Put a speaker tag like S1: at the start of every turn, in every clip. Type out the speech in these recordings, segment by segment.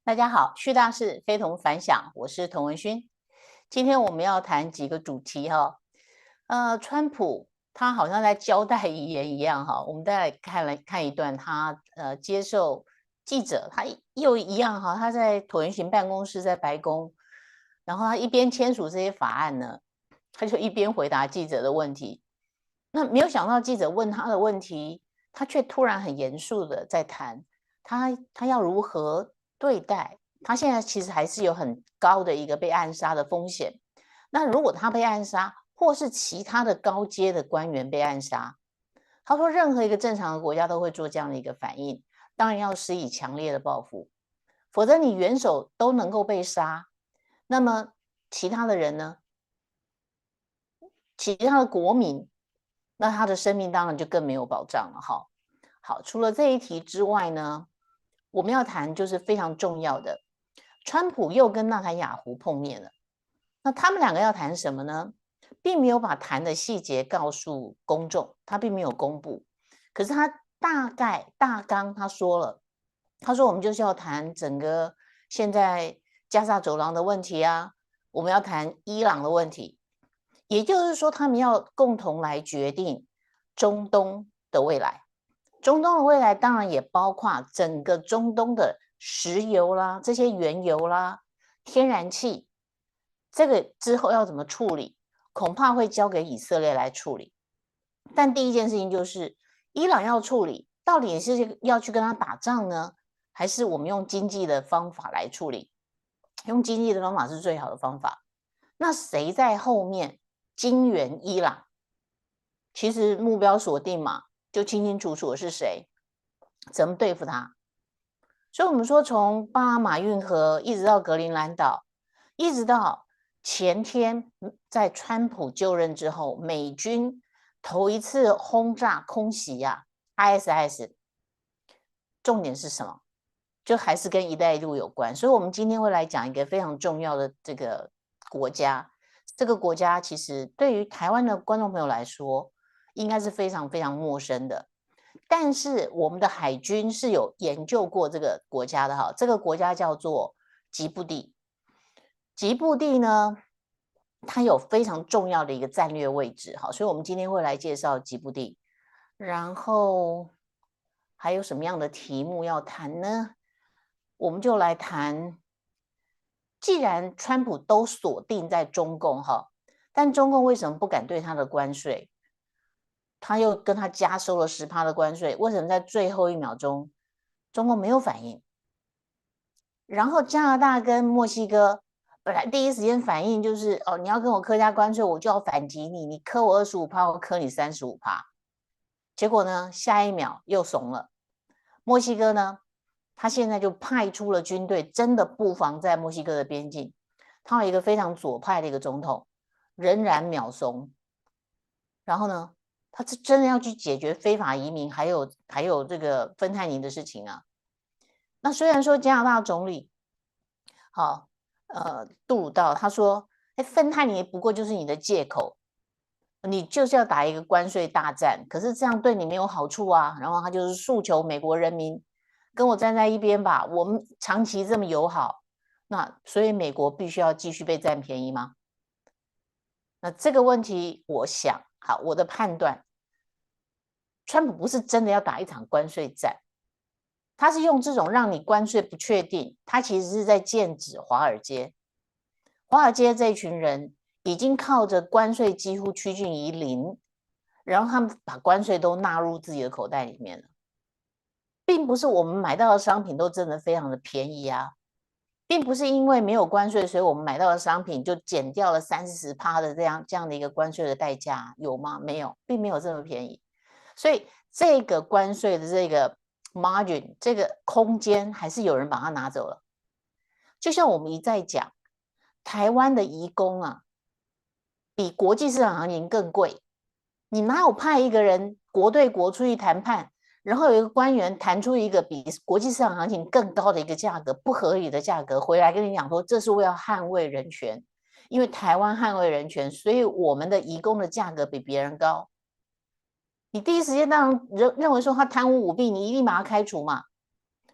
S1: 大家好，旭大是非同凡响，我是童文勋。今天我们要谈几个主题哈。川普他好像在交代遗言一样哈。我们再来看一段他接受记者，他又一样哈，他在椭圆形办公室在白宫，然后他一边签署这些法案呢，他就一边回答记者的问题。那没有想到记者问他的问题，他却突然很严肃的在谈他要如何对待他现在其实还是有很高的一个被暗杀的风险。那如果他被暗杀，或是其他的高阶的官员被暗杀，他说任何一个正常的国家都会做这样的一个反应，当然要施以强烈的报复，否则你元首都能够被杀，那么其他的人呢？其他的国民，那他的生命当然就更没有保障了哈。好，除了这一题之外呢，我们要谈就是非常重要的，川普又跟纳坦雅胡碰面了。那他们两个要谈什么呢？并没有把谈的细节告诉公众，他并没有公布。可是他大概大纲他说了，他说我们就是要谈整个现在加沙走廊的问题啊，我们要谈伊朗的问题，也就是说，他们要共同来决定中东的未来。中东的未来当然也包括整个中东的石油啦、这些原油啦、天然气，这个之后要怎么处理，恐怕会交给以色列来处理。但第一件事情就是，伊朗要处理，到底是要去跟他打仗呢，还是我们用经济的方法来处理？用经济的方法是最好的方法。那谁在后面金援伊朗？其实目标锁定嘛，就清清楚楚的是谁，怎么对付他。所以我们说，从巴拿马运河一直到格陵兰岛，一直到前天在川普就任之后，美军头一次轰炸空袭呀、ISIS，重点是什么？就还是跟“一带一路”有关。所以，我们今天会来讲一个非常重要的这个国家。这个国家其实对于台湾的观众朋友来说，应该是非常非常陌生的。但是，我们的海军是有研究过这个国家的哈。这个国家叫做吉布地。吉布地呢，它有非常重要的一个战略位置哈。所以，我们今天会来介绍吉布地。然后还有什么样的题目要谈呢？我们就来谈，既然川普都锁定在中共哈，但中共为什么不敢对他的关税？他又跟他加收了10%的关税，为什么在最后一秒钟中共没有反应？然后加拿大跟墨西哥本来第一时间反应就是哦，你要跟我科加关税，我就要反击你，你科我25%，我科你35%。结果呢，下一秒又怂了。墨西哥呢，他现在就派出了军队，真的布防在墨西哥的边境。他有一个非常左派的一个总统，仍然秒怂。然后呢，他是真的要去解决非法移民，还有这个芬太尼的事情啊。那虽然说加拿大总理好，杜鲁道他说，哎，芬太尼不过就是你的借口，你就是要打一个关税大战，可是这样对你没有好处啊。然后他就是诉求美国人民跟我站在一边吧，我们长期这么友好，那所以美国必须要继续被占便宜吗？那这个问题，我想，好，我的判断，川普不是真的要打一场关税战，他是用这种让你关税不确定，他其实是在剑指华尔街。华尔街这群人已经靠着关税几乎趋近于零，然后他们把关税都纳入自己的口袋里面了，并不是我们买到的商品都真的非常的便宜啊，并不是因为没有关税，所以我们买到的商品就减掉了30%的这样的一个关税的代价，有吗？没有，并没有这么便宜。所以这个关税的这个 margin 这个空间，还是有人把它拿走了。就像我们一再讲，台湾的移工啊，比国际市场行情更贵。你哪有派一个人国对国出去谈判，然后有一个官员谈出一个比国际市场行情更高的一个价格，不合理的价格，回来跟你讲说这是为了捍卫人权，因为台湾捍卫人权，所以我们的移工的价格比别人高。你第一时间当然认为说他贪污舞弊，你一定把他开除嘛？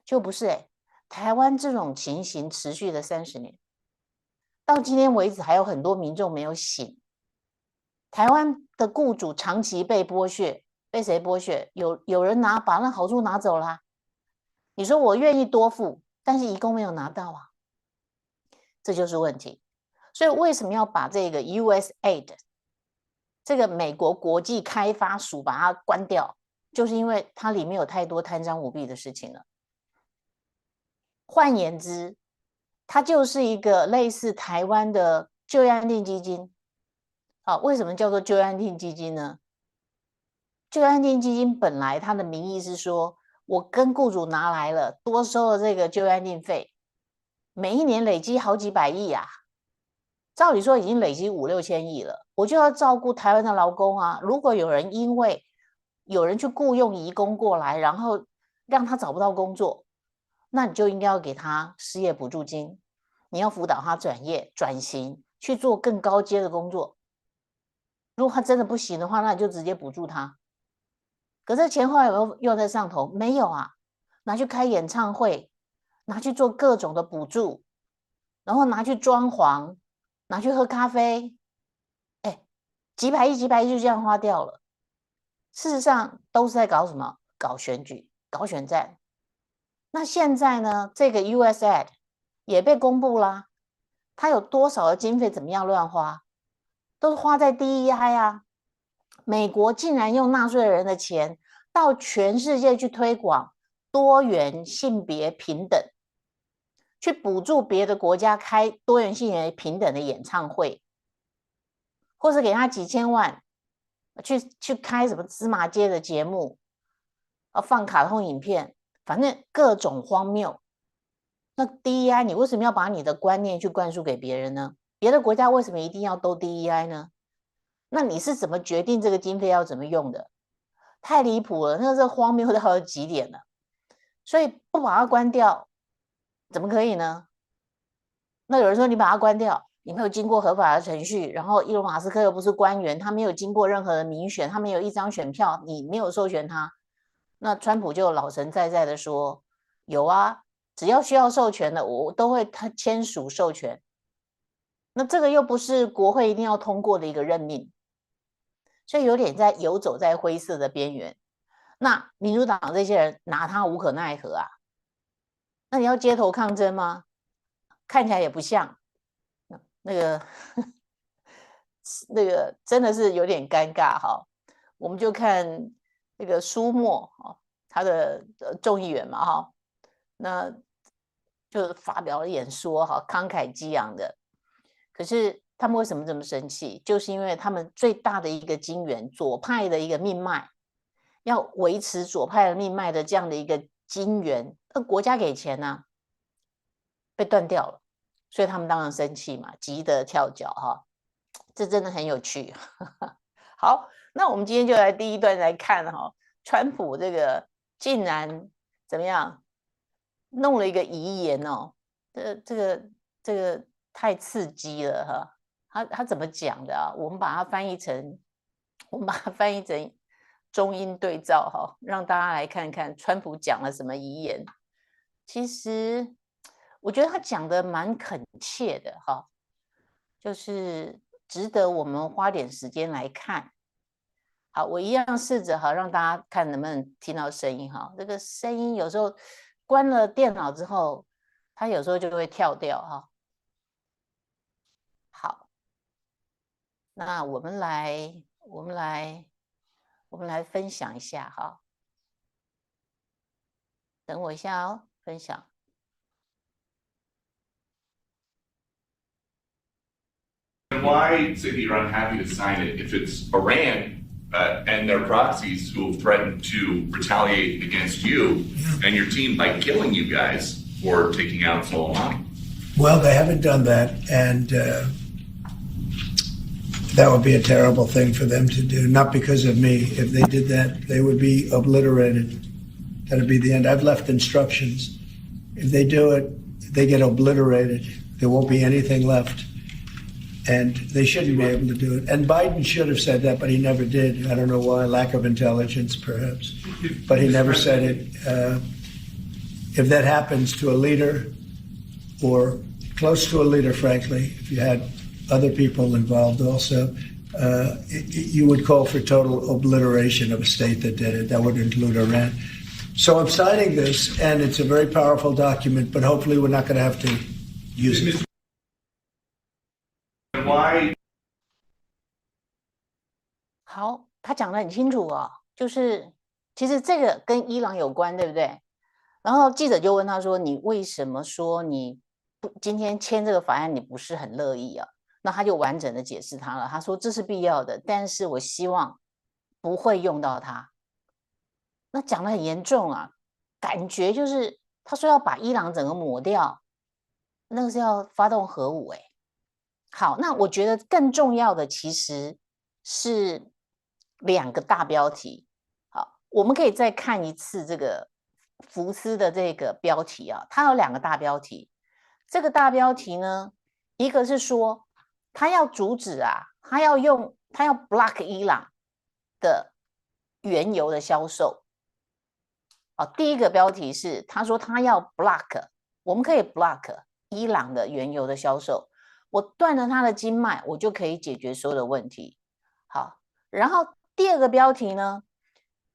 S1: 就不是台湾这种情形持续了30年，到今天为止还有很多民众没有醒。台湾的雇主长期被剥削，被谁剥削？有人把那好处拿走啦。你说我愿意多付，但是移工没有拿到啊，这就是问题。所以为什么要把这个 USAID 这个美国国际开发署把它关掉？就是因为它里面有太多贪赃舞弊的事情了。换言之，它就是一个类似台湾的就业安定基金。好，为什么叫做就业安定基金呢？就业安定基金本来它的名义是说，我跟雇主拿来了，多收了这个就业安定费，每一年累积好几百亿啊。照理说已经累积5、6千亿了，我就要照顾台湾的劳工啊。如果有人因为有人去雇用移工过来，然后让他找不到工作，那你就应该要给他失业补助金，你要辅导他转业转型，去做更高阶的工作。如果他真的不行的话，那你就直接补助他。可是钱后来有没有用在上头？没有啊，拿去开演唱会，拿去做各种的补助，然后拿去装潢，拿去喝咖啡，几百亿就这样花掉了。事实上都是在搞什么？搞选举，搞选战。那现在呢，这个 USAID 也被公布啦，它有多少的经费怎么样乱花，都是花在 DEI 啊。美国竟然用纳税人的钱到全世界去推广多元性别平等，去补助别的国家开多元性别平等的演唱会，或是给他几千万去开什么芝麻街的节目，放卡通影片，反正各种荒谬。那 DEI 你为什么要把你的观念去灌输给别人呢？别的国家为什么一定要都 DEI 呢？那你是怎么决定这个经费要怎么用的？太离谱了，那是荒谬到了极点了。所以不把它关掉，怎么可以呢？那有人说你把它关掉，你没有经过合法的程序，然后伊隆马斯克又不是官员，他没有经过任何的民选，他没有一张选票，你没有授权他。那川普就老神在在的说，有啊，只要需要授权的，我都会他签署授权。那这个又不是国会一定要通过的一个任命，所以有点在游走在灰色的边缘。那民主党这些人拿他无可奈何啊。那你要街头抗争吗？看起来也不像。那个真的是有点尴尬哈。我们就看那个舒默他的众议员嘛哈，那就发表了演说哈，慷慨激昂的。可是他们为什么这么生气？就是因为他们最大的一个金源，左派的一个命脉，要维持左派的命脉的这样的一个金源，国家给钱啊，被断掉了，所以他们当然生气嘛，急得跳脚哈。这真的很有趣。好，那我们今天就来第一段来看哈，川普这个竟然怎么样弄了一个遗言哦，这个太刺激了哈。他怎么讲的啊？我们把它翻译成中英对照哈，让大家来看看川普讲了什么遗言。其实我觉得他讲的蛮恳切的哈，就是值得我们花点时间来看。好，我一样试着哈，让大家看能不能听到声音哈。这个声音有时候关了电脑之后，它有时候就会跳掉哈。好，那我们来分享一下哈。等我一下哦，分享。
S2: Why sit here unhappy to sign it if it's Iran and their proxies who have threatened to retaliate against you and your team by killing you guys for taking out Soleimani?
S3: Well, they haven't done that, and that would be a terrible thing for them to do, not because of me. If they did that, they would be obliterated. That would be the end. I've left instructions. If they do it, they get obliterated. There won't be anything left. And they shouldn't be able to do it. And Biden should have said that, but he never did. I don't know why, lack of intelligence perhaps. But he never said it. if that happens to a leader or close to a leader, frankly, if you had other people involved also, you would call for total obliteration of a state that did it. That would include Iran. So I'm signing this, and it's a very powerful document, but hopefully we're not going to have to use it.
S2: Why?
S1: 好，他讲得很清楚哦，就是其实这个跟伊朗有关，对不对？然后记者就问他说：“你为什么说你不今天签这个法案你不是很乐意啊？”那他就完整的解释他了，他说这是必要的，但是我希望不会用到它。那讲得很严重啊，感觉就是他说要把伊朗整个抹掉，那个是要发动核武哎。好，那我觉得更重要的其实是2个大标题。好，我们可以再看一次这个福斯的这个标题啊，它有2个大标题。这个大标题呢，一个是说他要阻止啊，他要 block 伊朗的原油的销售。好，第一个标题是他说他要 block， 我们可以 block 伊朗的原油的销售，我断了他的经脉，我就可以解决所有的问题。好，然后第2个标题呢，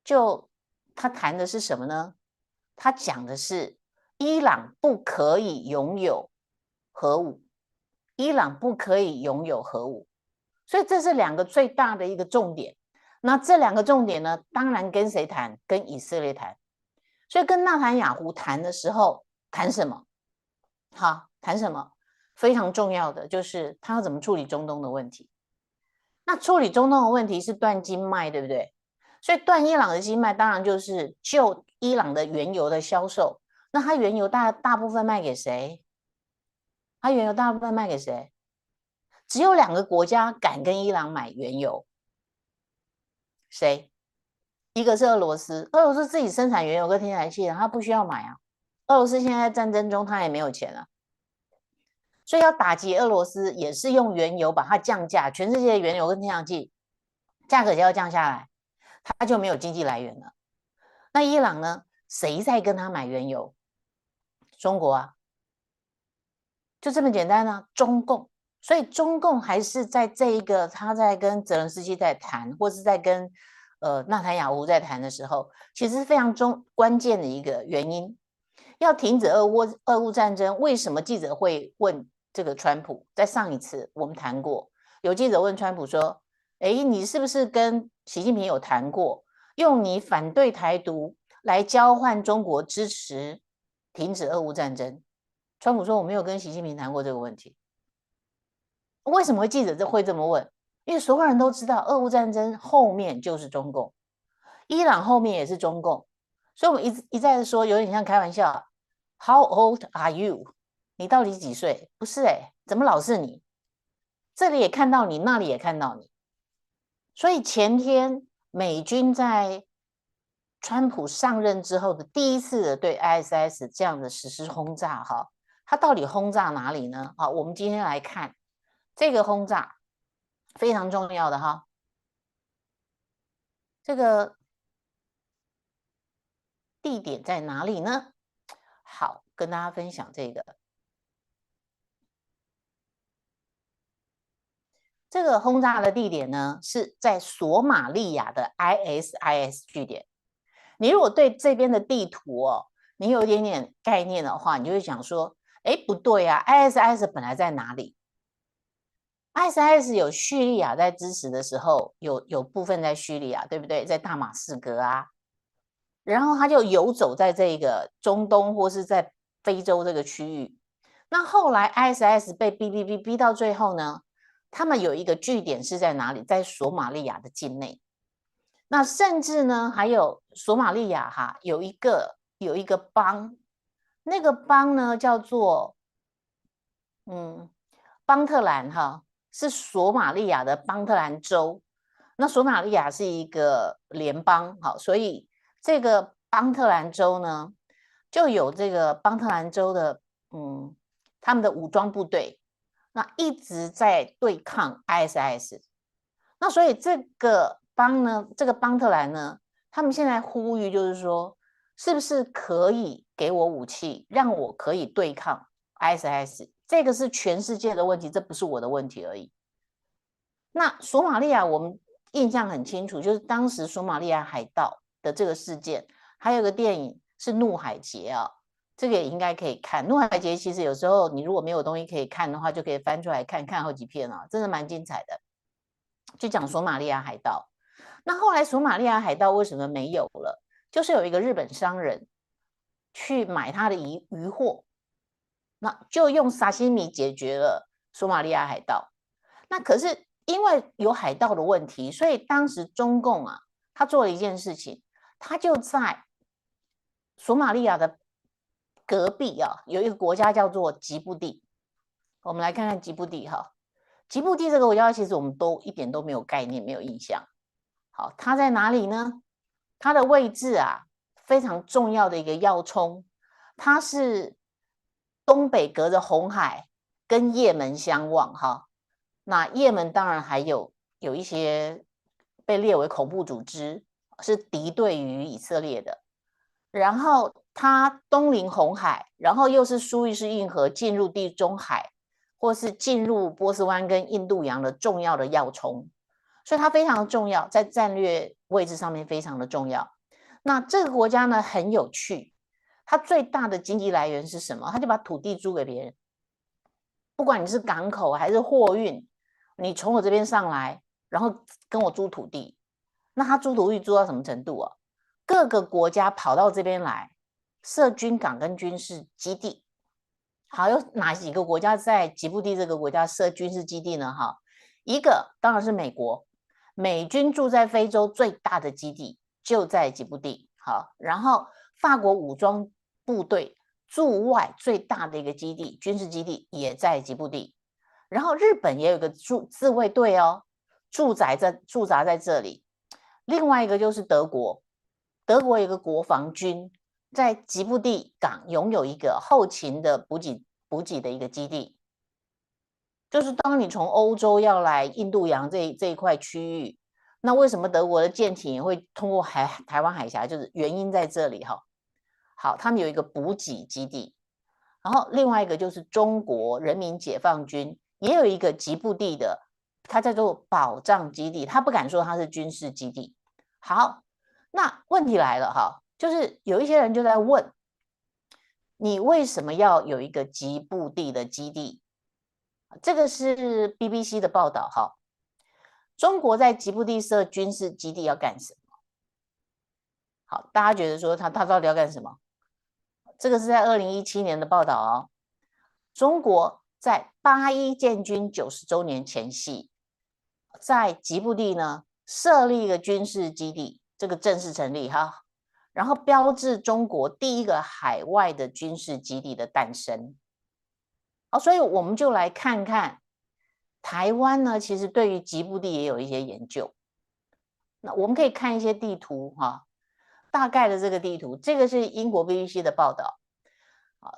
S1: 就他谈的是什么呢？他讲的是伊朗不可以拥有核武，伊朗不可以拥有核武，所以这是2个最大的一个重点。那这2个重点呢，当然跟谁谈？跟以色列谈。所以跟纳坦雅胡谈的时候，谈什么？好，谈什么？非常重要的就是他要怎么处理中东的问题。那处理中东的问题是断经脉，对不对？所以断伊朗的经脉，当然就是就伊朗的原油的销售。那它原油大部分卖给谁？它原油大部分卖给谁？只有2个国家敢跟伊朗买原油，谁？一个是俄罗斯，俄罗斯自己生产原油跟天然气的，它不需要买啊。俄罗斯现在在战争中，它也没有钱啊，所以要打击俄罗斯也是用原油把它降价，全世界的原油跟天然气价格就要降下来，它就没有经济来源了。那伊朗呢？谁在跟他买原油？中国啊，就这么简单啊，中共。所以中共还是在这一个他在跟泽连斯基在谈，或是在跟纳坦雅胡在谈的时候，其实是非常关键的一个原因。要停止俄乌战争，为什么记者会问这个川普？在上一次我们谈过，有记者问川普说：“哎，你是不是跟习近平有谈过，用你反对台独来交换中国支持停止俄乌战争？”川普说：“我没有跟习近平谈过这个问题。”为什么记者会这么问？因为所有人都知道，俄乌战争后面就是中共，伊朗后面也是中共，所以我们一再的说，有点像开玩笑。How old are you？ 你到底几岁？不是怎么老是你？这里也看到你，那里也看到你。所以前天美军在川普上任之后的第一次的对 ISIS 这样的实施轰炸，哈，它到底轰炸哪里呢？好，我们今天来看这个轰炸。非常重要的哈，这个地点在哪里呢？好，跟大家分享这个轰炸的地点呢，是在索马利亚的 ISIS 据点。你如果对这边的地图你有一点点概念的话，你就会想说，不对啊 ，ISIS 本来在哪里？ISIS 有叙利亚在支持的时候，有部分在叙利亚，对不对？在大马士革啊，然后他就游走在这个中东或是在非洲这个区域。那后来 ISIS 被逼到最后呢，他们有一个据点是在哪里？在索马利亚的境内。那甚至呢，还有索马利亚有一个邦，那个邦呢叫做邦特兰是索马利亚的邦特兰州。那索马利亚是一个联邦，所以这个邦特兰州呢，就有这个邦特兰州的他们的武装部队，那一直在对抗 ISIS。那所以这个邦特兰呢，他们现在呼吁就是说，是不是可以给我武器，让我可以对抗 ISIS， 这个是全世界的问题，这不是我的问题而已。那索马利亚我们印象很清楚，就是当时索马利亚海盗的这个事件，还有个电影是《怒海劫》啊，这个也应该可以看。《怒海劫》其实有时候你如果没有东西可以看的话，就可以翻出来看看好几片啊，真的蛮精彩的。就讲索马利亚海盗，那后来索马利亚海盗为什么没有了？就是有一个日本商人去买他的渔获，那就用沙西米解决了索马利亚海盗。那可是因为有海盗的问题，所以当时中共啊，他做了一件事情，他就在索马利亚的隔壁啊，有一个国家叫做吉布地。我们来看看吉布地哈，吉布地这个国家其实我们都一点都没有概念，没有印象。好，它在哪里呢？它的位置啊，非常重要的一个要冲，它是东北隔着红海，跟也门相望哈。那也门当然还有一些被列为恐怖组织，是敌对于以色列的。然后它东临红海，然后又是苏伊士运河进入地中海，或是进入波斯湾跟印度洋的重要的要冲，所以它非常的重要，在战略位置上面非常的重要。那这个国家呢很有趣，它最大的经济来源是什么？它就把土地租给别人，不管你是港口还是货运，你从我这边上来，然后跟我租土地。那他租土地租到什么程度啊？各个国家跑到这边来设军港跟军事基地。好，有哪几个国家在吉布地这个国家设军事基地呢？哈，一个当然是美国，美军驻在非洲最大的基地就在吉布地。好，然后法国武装部队驻外最大的一个基地，军事基地也在吉布地。然后日本也有个自卫队哦，驻扎在这里。另外一个就是德国，德国有一个国防军在吉布地港拥有一个后勤的补给的一个基地。就是当你从欧洲要来印度洋这一块区域，那为什么德国的舰艇也会通过台湾海峡？就是原因在这里哈。好，他们有一个补给基地。然后另外一个就是中国人民解放军也有一个吉布地的，它叫做保障基地，他不敢说它是军事基地。好，那问题来了哈，就是有一些人就在问，你为什么要有一个吉布地的基地？这个是 BBC 的报道哈。中国在吉布地设军事基地要干什么？好，大家觉得说他到底要干什么？这个是在2017年的报道哦。中国在8·1建军90周年前夕，在吉布地呢设立一个军事基地，这个正式成立哈，然后标志中国第一个海外的军事基地的诞生。所以我们就来看看台湾呢，其实对于吉布地也有一些研究。那我们可以看一些地图哈，大概的这个地图，这个是英国 BBC 的报道。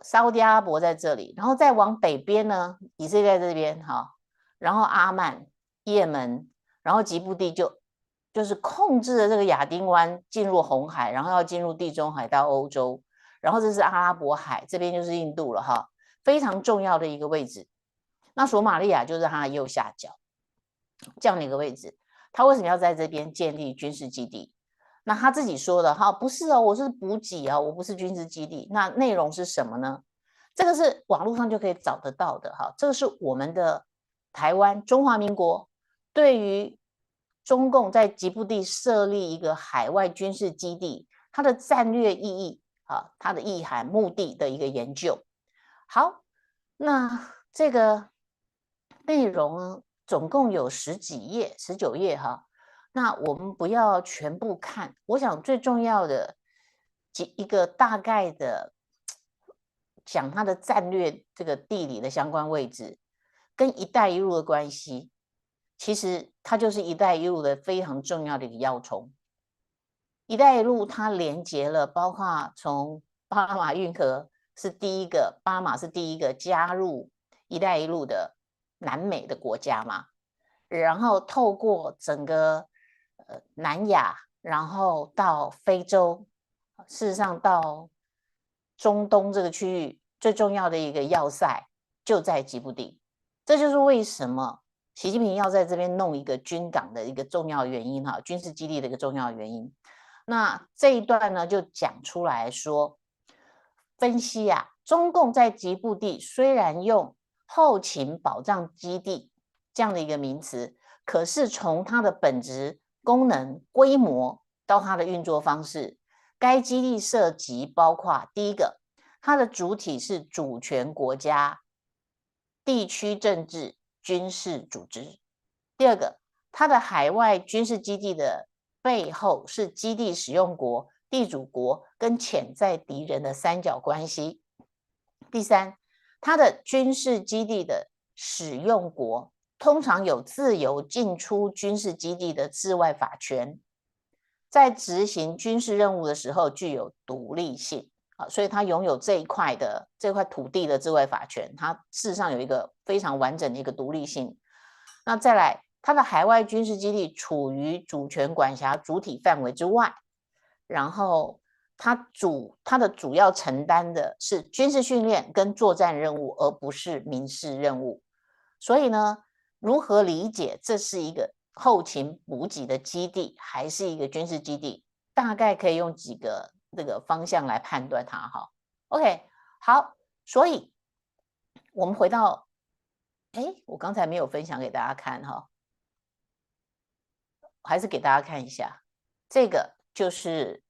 S1: 沙烏地阿拉伯在这里，然后再往北边呢，以色列在这边哈，然后阿曼、也门，然后吉布地就是控制了这个亚丁湾进入红海，然后要进入地中海到欧洲，然后这是阿拉伯海，这边就是印度了哈，非常重要的一个位置。那索马利亚就是它的右下角这样的一个位置，他为什么要在这边建立军事基地？那他自己说的哈，不是哦，我是补给啊，我不是军事基地。那内容是什么呢？这个是网络上就可以找得到的哈。这个是我们的台湾中华民国对于中共在吉布地设立一个海外军事基地，它的战略意义啊，它的意涵、目的的一个研究。好，那这个内容总共有10几页、19页哈。那我们不要全部看，我想最重要的一个大概的讲它的战略这个地理的相关位置，跟一带一路的关系，其实它就是一带一路的非常重要的一个要冲。一带一路它连接了，包括从巴拿马运河是第一个，巴拿马是第一个加入一带一路的南美的国家嘛，然后透过整个南亚，然后到非洲，事实上到中东这个区域最重要的一个要塞就在吉布地，这就是为什么习近平要在这边弄一个军港的一个重要原因哈，军事基地的一个重要原因。那这一段呢，就讲出来说，分析啊，中共在吉布地虽然用后勤保障基地这样的一个名词，可是从它的本质、功能、规模到它的运作方式，该基地涉及包括第一个，它的主体是主权国家、地区政治、军事组织；第二个，它的海外军事基地的背后是基地使用国、地主国跟潜在敌人的三角关系；第三，它的军事基地的使用国通常有自由进出军事基地的治外法权，在执行军事任务的时候具有独立性。所以它拥有这块土地的治外法权，它事实上有一个非常完整的一个独立性。那再来，它的海外军事基地处于主权管辖主体范围之外，然后它的主要承担的是军事训练跟作战任务，而不是民事任务。所以呢，如何理解这是一个后勤补给的基地，还是一个军事基地？大概可以用几个这个方向来判断它哈。OK， 好，所以我们回到，我刚才没有分享给大家看哈，还是给大家看一下，这个就是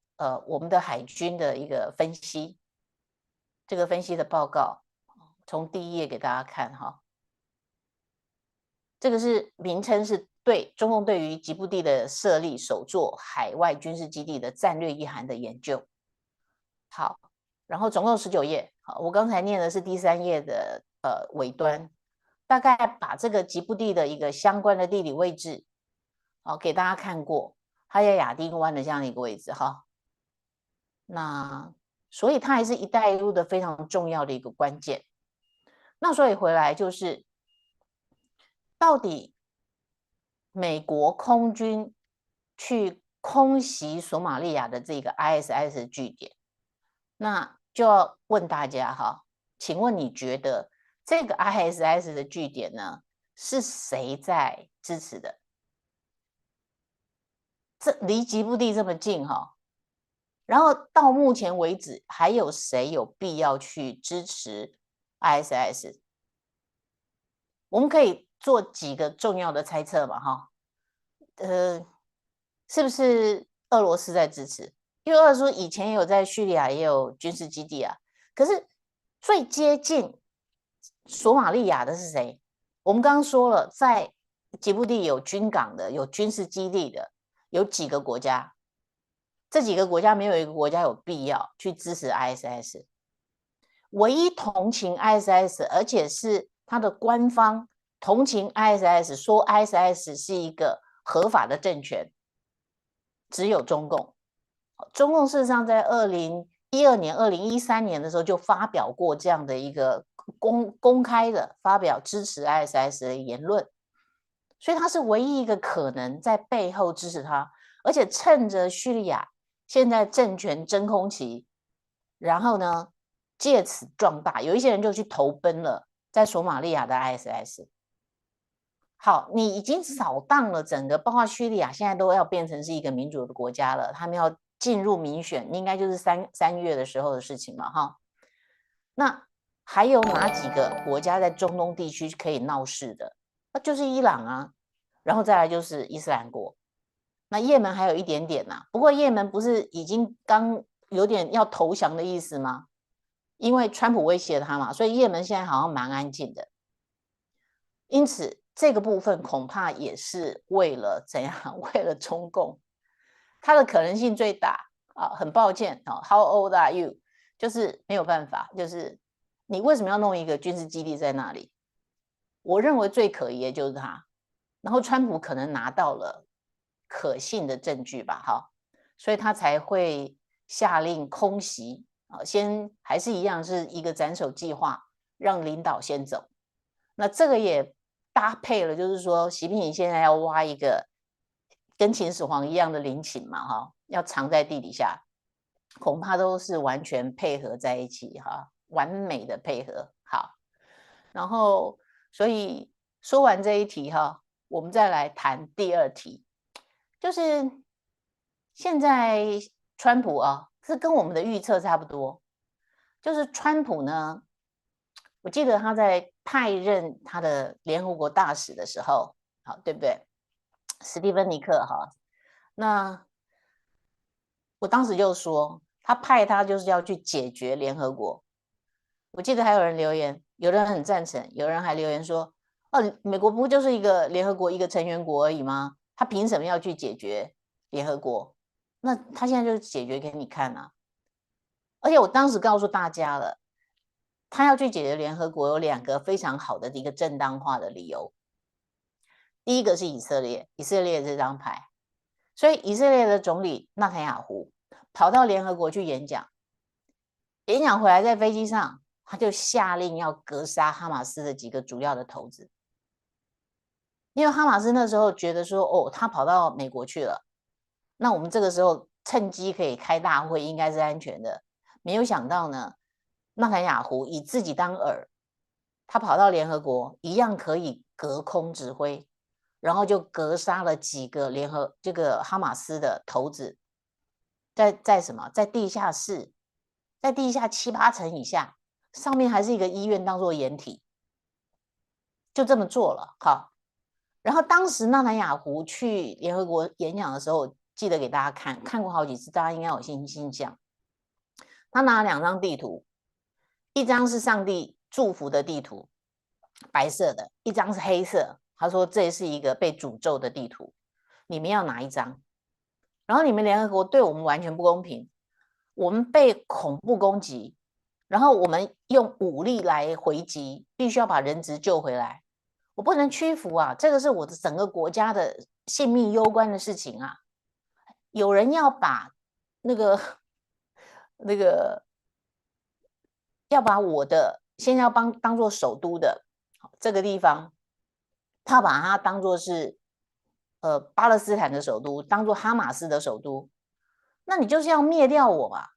S1: 我们的海军的一个分析，这个分析的报告，从第一页给大家看哈。这个是名称是对中共对于吉布地的设立首座海外军事基地的战略意涵的研究。好，然后总共19页。好，我刚才念的是第3页的尾端，大概把这个吉布地的一个相关的地理位置，给大家看过，还有亚丁湾的这样的一个位置哈。那所以它还是一带一路的非常重要的一个关键。那所以回来就是，到底美国空军去空袭索马利亚的这个 ISIS 据点，那就要问大家哈，请问你觉得这个 ISIS 的据点呢，是谁在支持的？这离吉布地这么近哈，然后到目前为止，还有谁有必要去支持 ISIS？ 我们可以做几个重要的猜测嘛哈，是不是俄罗斯在支持？因为俄罗斯以前也有在叙利亚也有军事基地啊，可是最接近索马利亚的是谁？我们刚刚说了，在吉布地有军港的，有军事基地的，有几个国家？这几个国家没有一个国家有必要去支持 ISIS。唯一同情 ISIS， 而且是他的官方同情 ISIS， 说 ISIS 是一个合法的政权，只有中共。中共事实上在2012年、2013年的时候就发表过这样的一个公开的发表支持 ISIS 的言论，所以他是唯一一个可能在背后支持他，而且趁着叙利亚现在政权真空期，然后呢借此壮大，有一些人就去投奔了在索马利亚的 ISIS。好，你已经扫荡了整个，包括叙利亚现在都要变成是一个民主的国家了，他们要进入民选，应该就是三月的时候的事情嘛哈。那还有哪几个国家在中东地区可以闹事的？那就是伊朗啊，然后再来就是伊斯兰国。那也门还有一点点不过也门不是已经刚有点要投降的意思吗？因为川普威胁他嘛，所以也门现在好像蛮安静的。因此这个部分恐怕也是为了怎样？为了中共，它的可能性最大很抱歉How old are you？ 就是没有办法，就是你为什么要弄一个军事基地在那里？我认为最可疑的就是他，然后川普可能拿到了可信的证据吧，所以他才会下令空袭先还是一样是一个斩首计划，让领导先走。那这个也搭配了，就是说习近平现在要挖一个跟秦始皇一样的陵寝嘛，要藏在地底下。恐怕都是完全配合在一起哈，完美的配合。好，然后所以说完这一题哈，我们再来谈第二题，就是现在川普啊，是跟我们的预测差不多，就是川普呢，我记得他在派任他的联合国大使的时候，好，对不对？史蒂芬尼克哈，那我当时就说，他派他就是要去解决联合国。我记得还有人留言，有人很赞成，有人还留言说，哦，美国不就是一个联合国一个成员国而已吗？他凭什么要去解决联合国？那他现在就解决给你看啊！而且我当时告诉大家了，他要去解决联合国有2个非常好的一个正当化的理由。第一个是以色列，以色列这张牌，所以以色列的总理纳坦雅胡跑到联合国去演讲，演讲回来在飞机上，他就下令要格杀哈马斯的几个主要的头子，因为哈马斯那时候觉得说，哦，他跑到美国去了，那我们这个时候趁机可以开大会，应该是安全的。没有想到呢，纳坦雅胡以自己当饵，他跑到联合国一样可以隔空指挥，然后就格杀了几个这个哈马斯的头子，在什么，在地下室，在地下7、8层以下，上面还是一个医院当做掩体，就这么做了。好，然后当时纳坦雅胡去联合国演讲的时候，记得给大家看过好几次，大家应该有印象。他拿了2张地图，一张是上帝祝福的地图，白色的，一张是黑色。他说这是一个被诅咒的地图，你们要哪一张？然后你们联合国对我们完全不公平，我们被恐怖攻击，然后我们用武力来回击，必须要把人质救回来，我不能屈服啊！这个是我的整个国家的性命攸关的事情啊！有人要把那个要把我的现在要当做首都的这个地方，他把它当做是巴勒斯坦的首都，当做哈马斯的首都，那你就是要灭掉我嘛，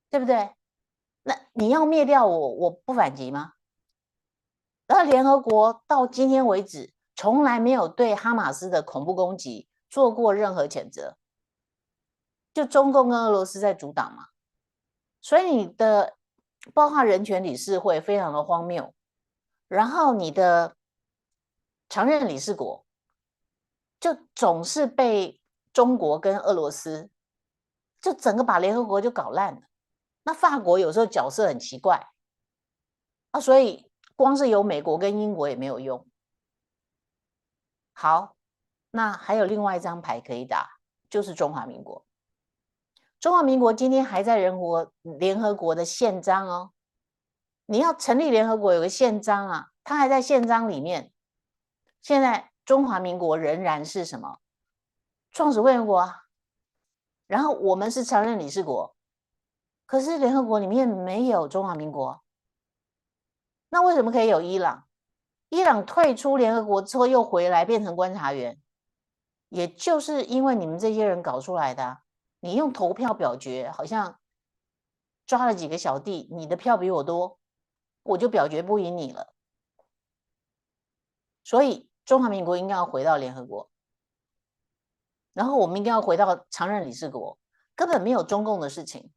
S1: 对不对？那你要灭掉我，我不反击吗？然后联合国到今天为止，从来没有对哈马斯的恐怖攻击做过任何谴责，就中共跟俄罗斯在主导嘛。所以你的包括人权理事会非常的荒谬，然后你的常任理事国就总是被中国跟俄罗斯就整个把联合国就搞烂了。那法国有时候角色很奇怪啊，所以光是有美国跟英国也没有用。好，那还有另外一张牌可以打，就是中华民国。中华民国今天还在联合国的宪章哦，你要成立联合国有个宪章啊，它还在宪章里面。现在中华民国仍然是什么创始会员国啊，然后我们是常任理事国，可是联合国里面没有中华民国，那为什么可以有伊朗？伊朗退出联合国之后又回来变成观察员，也就是因为你们这些人搞出来的啊。你用投票表决，好像抓了几个小弟，你的票比我多，我就表决不赢你了。所以中华民国应该要回到联合国，然后我们应该要回到常任理事国，根本没有中共的事情。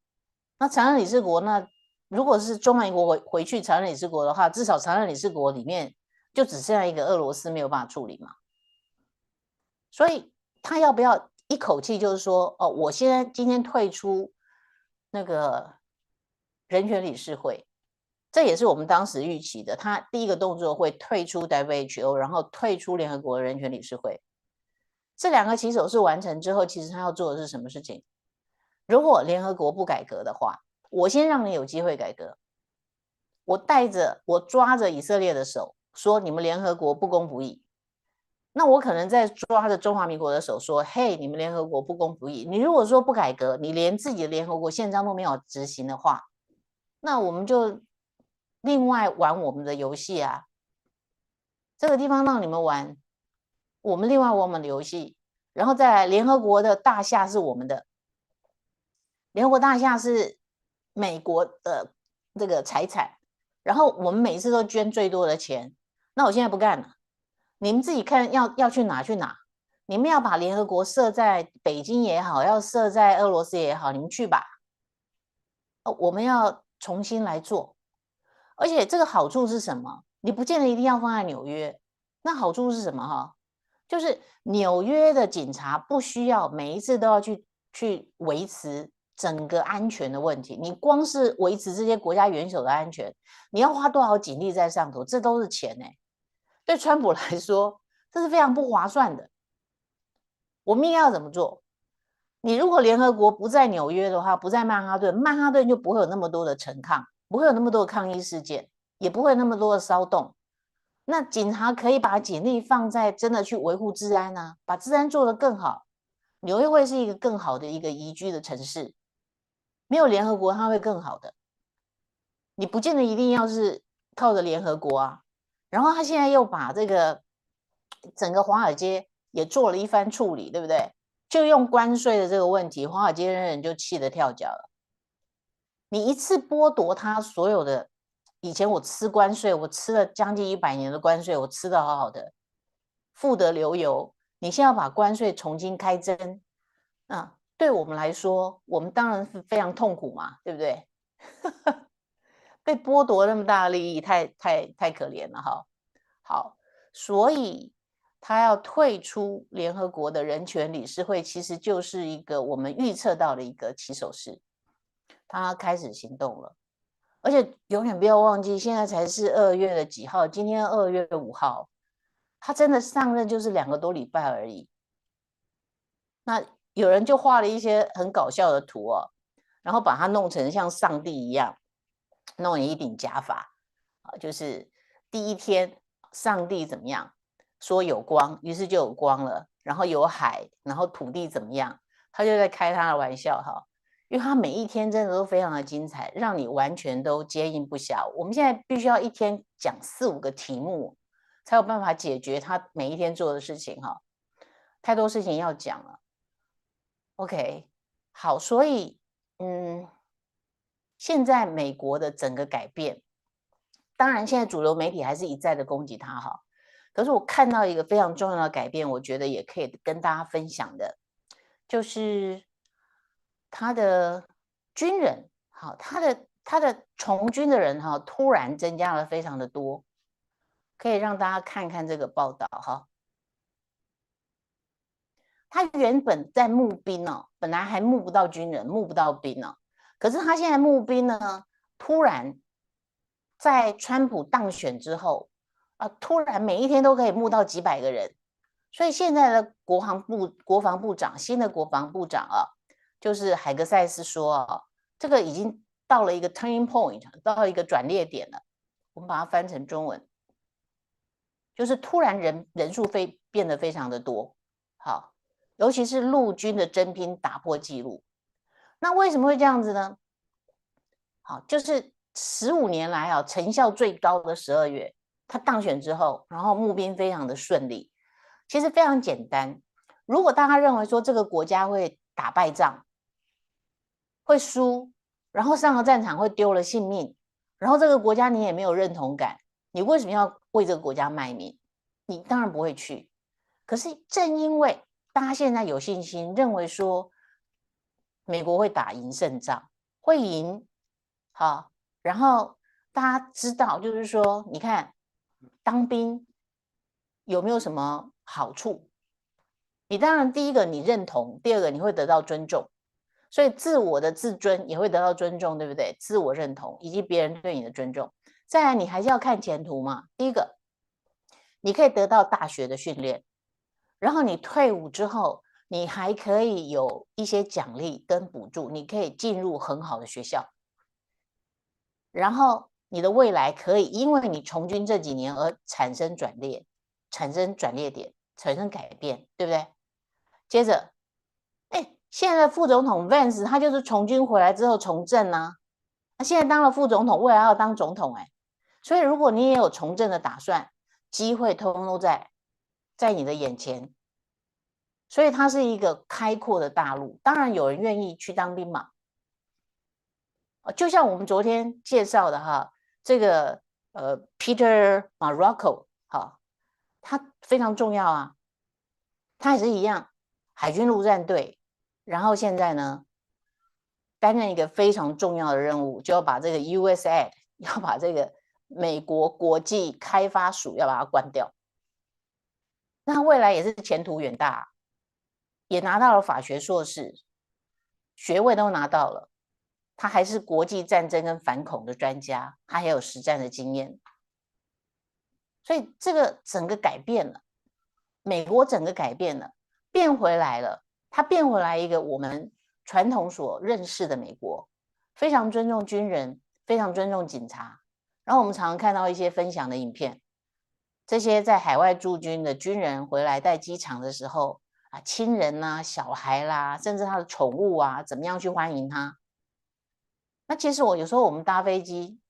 S1: 那常任理事国，那如果是中华民国回去常任理事国的话，至少常任理事国里面就只剩下一个俄罗斯没有办法处理嘛。所以他要不要一口气就是说，哦，我今天退出那个人权理事会，这也是我们当时预期的。他第一个动作会退出 WHO， 然后退出联合国人权理事会。这2个起手式完成之后，其实他要做的是什么事情？如果联合国不改革的话，我先让你有机会改革。我抓着以色列的手，说你们联合国不公不义。那我可能在抓着中华民国的手说，嘿，你们联合国不公不义，你如果说不改革，你连自己的联合国宪章都没有执行的话，那我们就另外玩我们的游戏啊。这个地方让你们玩，我们另外玩我们的游戏，然后再来联合国的大厦是我们的，联合国大厦是美国的这个财产，然后我们每次都捐最多的钱，那我现在不干了，你们自己看要去哪去哪，你们要把联合国设在北京也好，要设在俄罗斯也好，你们去吧，我们要重新来做，而且这个好处是什么？你不见得一定要放在纽约，那好处是什么哈？就是纽约的警察不需要每一次都要去维持整个安全的问题，你光是维持这些国家元首的安全，你要花多少警力在上头，这都是钱欸。对川普来说，这是非常不划算的。我们应该要怎么做？你如果联合国不在纽约的话，不在曼哈顿，曼哈顿就不会有那么多的陈抗，不会有那么多的抗议事件，也不会有那么多的骚动。那警察可以把警力放在真的去维护治安啊，把治安做得更好。纽约会是一个更好的一个宜居的城市，没有联合国它会更好的。你不见得一定要是靠着联合国啊。然后他现在又把这个整个华尔街也做了一番处理，对不对？就用关税的这个问题，华尔街人就气得跳脚了。你一次剥夺他所有的，以前我吃关税，我吃了将近100年的关税，我吃得好好的，富得流油。你现在要把关税重新开征，对我们来说，我们当然是非常痛苦嘛，对不对？被剥夺那么大的利益，太可怜了哈。好，所以他要退出联合国的人权理事会，其实就是一个我们预测到的一个起手式。他开始行动了，而且永远不要忘记，现在才是2月的几号？今天2月5号，他真的上任就是2个多礼拜而已。那有人就画了一些很搞笑的图哦，然后把它弄成像上帝一样，弄了一顶假发就是第一天上帝怎么样说有光，于是就有光了，然后有海，然后土地怎么样，他就在开他的玩笑哈。因为他每一天真的都非常的精彩，让你完全都接应不暇。我们现在必须要一天讲4、5个题目，才有办法解决他每一天做的事情哈。太多事情要讲了。OK， 好，所以现在美国的整个改变，当然现在主流媒体还是一再的攻击他哈。可是我看到一个非常重要的改变，我觉得也可以跟大家分享的，就是他的军人，好，他的从军的人哈，突然增加了非常的多，可以让大家看看这个报道哈。他原本在募兵哦，本来还募不到军人，募不到兵哦，可是他现在募兵呢，突然在川普当选之后突然每一天都可以募到几百个人，所以现在的国防部长，新的国防部长就是海格塞斯说这个已经到了一个 turning point， 到了一个转捩点了。我们把它翻成中文，就是突然人数变得非常的多，好，尤其是陆军的征兵打破纪录。那为什么会这样子呢？好，就是15年来成效最高的12月，他当选之后，然后募兵非常的顺利。其实非常简单，如果大家认为说这个国家会打败仗，会输，然后上了战场会丢了性命，然后这个国家你也没有认同感，你为什么要为这个国家卖命？你当然不会去。可是正因为大家现在有信心，认为说美国会打赢胜仗，会赢，好，然后大家知道，就是说，你看当兵有没有什么好处？你当然第一个你认同，第二个你会得到尊重，所以自我的自尊也会得到尊重，对不对？自我认同以及别人对你的尊重。再来，你还是要看前途嘛。第一个，你可以得到大学的训练，然后你退伍之后，你还可以有一些奖励跟补助，你可以进入很好的学校，然后你的未来可以因为你从军这几年而产生转捩点，产生改变，对不对？接着，现在的副总统 Vance 他就是从军回来之后从政啊，他现在当了副总统，未来要当总统所以如果你也有从政的打算，机会通通都在你的眼前，所以它是一个开阔的大陆。当然有人愿意去当兵嘛，就像我们昨天介绍的哈，这个Peter Marocco 哈，他非常重要啊，他也是一样，海军陆战队，然后现在呢，担任一个非常重要的任务，就要把这个 USAID 要把这个美国国际开发署要把它关掉。那未来也是前途远大，也拿到了法学硕士，学位都拿到了。他还是国际战争跟反恐的专家，他还有实战的经验。所以这个整个改变了，美国整个改变了，变回来了。他变回来一个我们传统所认识的美国，非常尊重军人，非常尊重警察。然后我们常常看到一些分享的影片，这些在海外驻军的军人回来在机场的时候啊，亲人啊、小孩啦，甚至他的宠物啊，怎么样去欢迎他？那其实有时候我们搭飞机，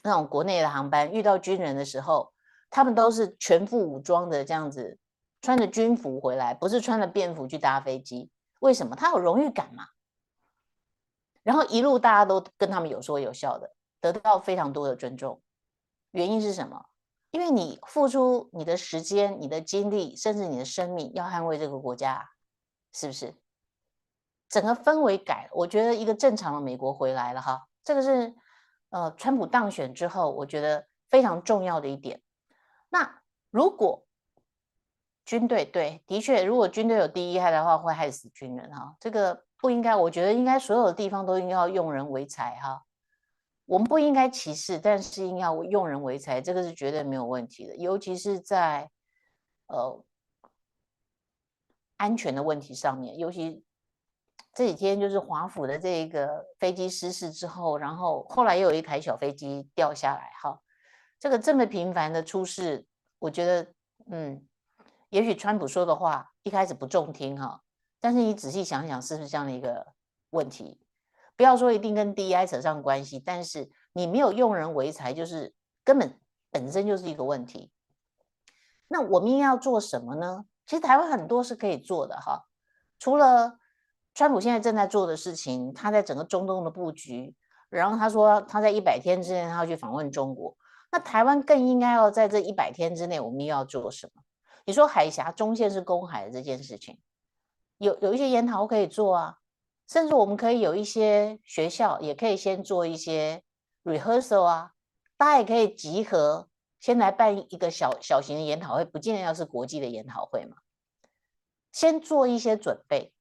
S1: 那种国内的航班遇到军人的时候，他们都是全副武装的这样子，穿着军服回来，不是穿着便服去搭飞机。为什么？他有荣誉感嘛。然后一路大家都跟他们有说有笑的，得到非常多的尊重。原因是什么？因为你付出你的时间、你的精力，甚至你的生命，要捍卫这个国家，是不是？整个氛围改了，我觉得一个正常的美国回来了哈，这个是川普当选之后，我觉得非常重要的一点。那如果军队对，的确，如果军队有第一害的话，会害死军人哈，这个不应该，我觉得应该所有的地方都应该要用人为才哈。我们不应该歧视，但是应该要用人为才，这个是绝对没有问题的，尤其是在安全的问题上面，尤其这几天就是华府的这个飞机失事之后，然后后来又有一台小飞机掉下来，哈，这么频繁的出事，我觉得，也许川普说的话一开始不中听哈，但是你仔细想想，是不是这样的一个问题？不要说一定跟 DEI 扯上关系，但是你没有用人为才，就是根本本身就是一个问题。那我们要做什么呢？其实台湾很多是可以做的哈，除了川普现在正在做的事情，他在整个中东的布局，然后他说他在100天之内他要去访问中国，那台湾更应该要在这100天之内，我们又要做什么？你说海峡中线是公海的这件事情，有一些研讨可以做啊，甚至我们可以有一些学校也可以先做一些 rehearsal 啊，大家也可以集合，先来办一个小型的研讨会，不见得要是国际的研讨会嘛，先做一些准备，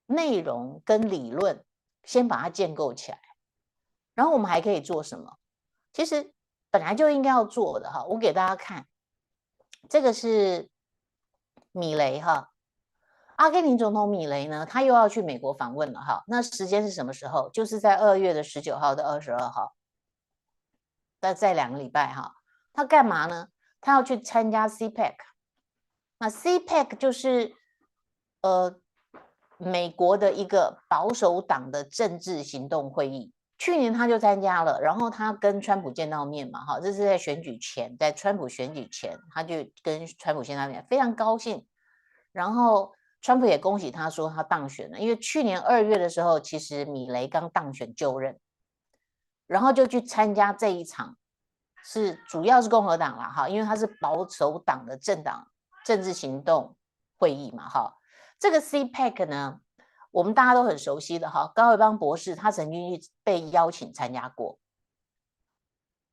S1: 内容跟理论先把它建构起来，然后我们还可以做什么？其实本来就应该要做的哈，我给大家看，这个是米雷哈，阿根廷总统米雷呢，他又要去美国访问了哈。那时间是什么时候？就是在2月的19号到22号，在2个礼拜哈。他干嘛呢？他要去参加 CPEC。那 CPEC 就是美国的一个保守党的政治行动会议。去年他就参加了，然后他跟川普见到面嘛，哈，这是在选举前，在川普选举前，他就跟川普见到面，非常高兴。然后川普也恭喜他说他当选了，因为去年2月的时候，其实米雷刚当选就任，然后就去参加这一场，主要是共和党啦，哈，因为他是保守党的政治行动会议嘛，哈，这个 CPEC 呢，我们大家都很熟悉的哈，高维邦博士他曾经被邀请参加过，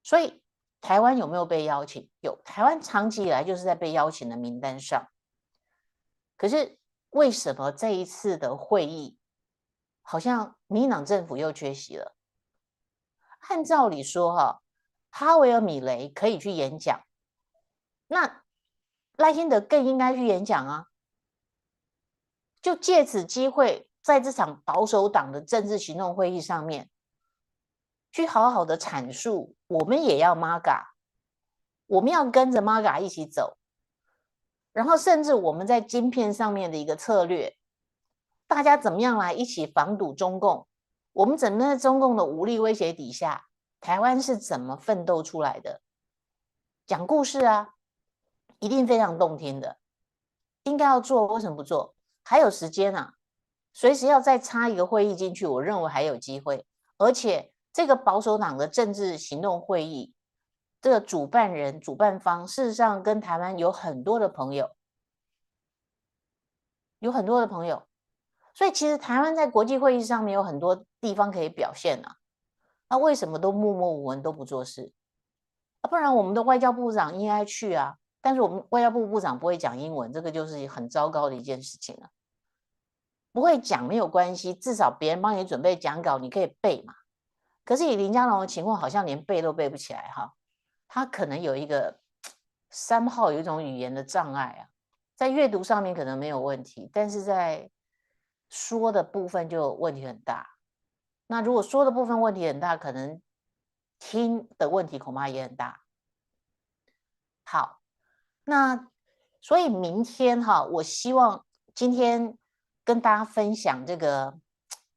S1: 所以台湾有没有被邀请？有，台湾长期以来就是在被邀请的名单上。可是为什么这一次的会议好像民进党政府又缺席了？按照理说哈，哈维尔米雷可以去演讲，那赖清德更应该去演讲啊，就借此机会在这场保守党的政治行动会议上面去好好的阐述，我们也要 MAGA， 我们要跟着 MAGA 一起走，然后甚至我们在晶片上面的一个策略，大家怎么样来一起防堵中共，我们怎么在中共的武力威胁底下，台湾是怎么奋斗出来的，讲故事啊，一定非常动听的，应该要做，为什么不做？还有时间啊，随时要再插一个会议进去，我认为还有机会。而且这个保守党的政治行动会议，这个主办人、主办方，事实上跟台湾有很多的朋友，所以其实台湾在国际会议上面有很多地方可以表现啊。那为什么都默默无闻都不做事？不然我们的外交部长应该去啊，但是我们外交部部长不会讲英文，这个就是很糟糕的一件事情了。不会讲没有关系，至少别人帮你准备讲稿，你可以背嘛。可是以林佳龙的情况，好像连背都背不起来哈。他可能有一个somehow有一种语言的障碍啊，在阅读上面可能没有问题，但是在说的部分就问题很大。那如果说的部分问题很大，可能听的问题恐怕也很大。好，那所以明天哈，我希望今天跟大家分享这个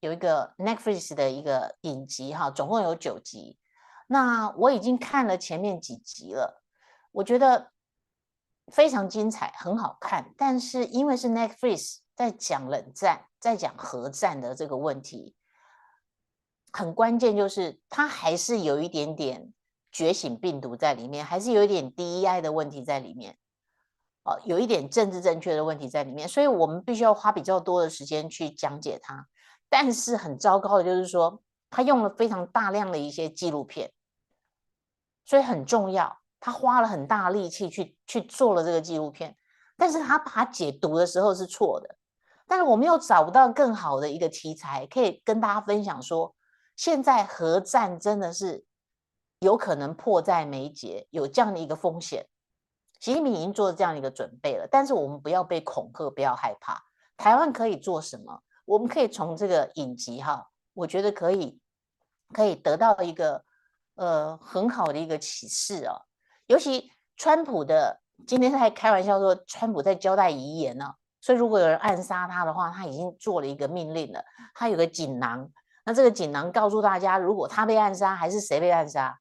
S1: 有一个 Netflix 的一个影集哈，总共有9集。那我已经看了前面几集了，我觉得非常精彩，很好看。但是因为是 Netflix 在讲冷战，在讲核战的这个问题，很关键就是它还是有一点点觉醒病毒在里面，还是有一点 DEI 的问题在里面。有一点政治正确的问题在里面，所以我们必须要花比较多的时间去讲解它。但是很糟糕的就是说，他用了非常大量的一些纪录片，所以很重要。他花了很大力气去做了这个纪录片，但是他把它解读的时候是错的。但是我们又找不到更好的一个题材，可以跟大家分享说，现在核战真的是有可能迫在眉睫，有这样的一个风险。习近平已经做了这样的一个准备了，但是我们不要被恐吓，不要害怕。台湾可以做什么？我们可以从这个影集哈，我觉得可以得到一个很好的一个启示哦。尤其川普的今天在开玩笑说，川普在交代遗言呢、所以如果有人暗杀他的话，他已经做了一个命令了，他有个锦囊。那这个锦囊告诉大家，如果他被暗杀，还是谁被暗杀？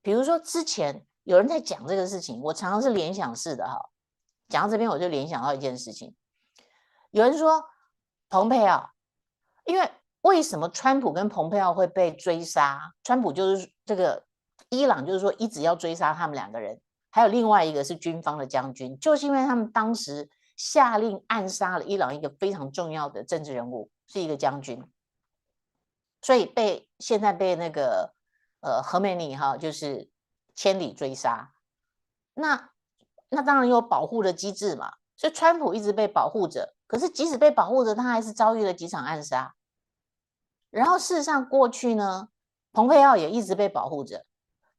S1: 比如说之前有人在讲这个事情，我常常是联想式的哈。讲到这边我就联想到一件事情，有人说蓬佩奥，因为为什么川普跟蓬佩奥会被追杀？川普就是这个伊朗，就是说一直要追杀他们2个人，还有另外一个是军方的将军，就是因为他们当时下令暗杀了伊朗一个非常重要的政治人物，是一个将军，所以现在被那个何梅尼哈就是千里追杀。那当然有保护的机制嘛，所以川普一直被保护着。可是即使被保护着，他还是遭遇了几场暗杀。然后事实上过去呢，蓬佩奥也一直被保护着。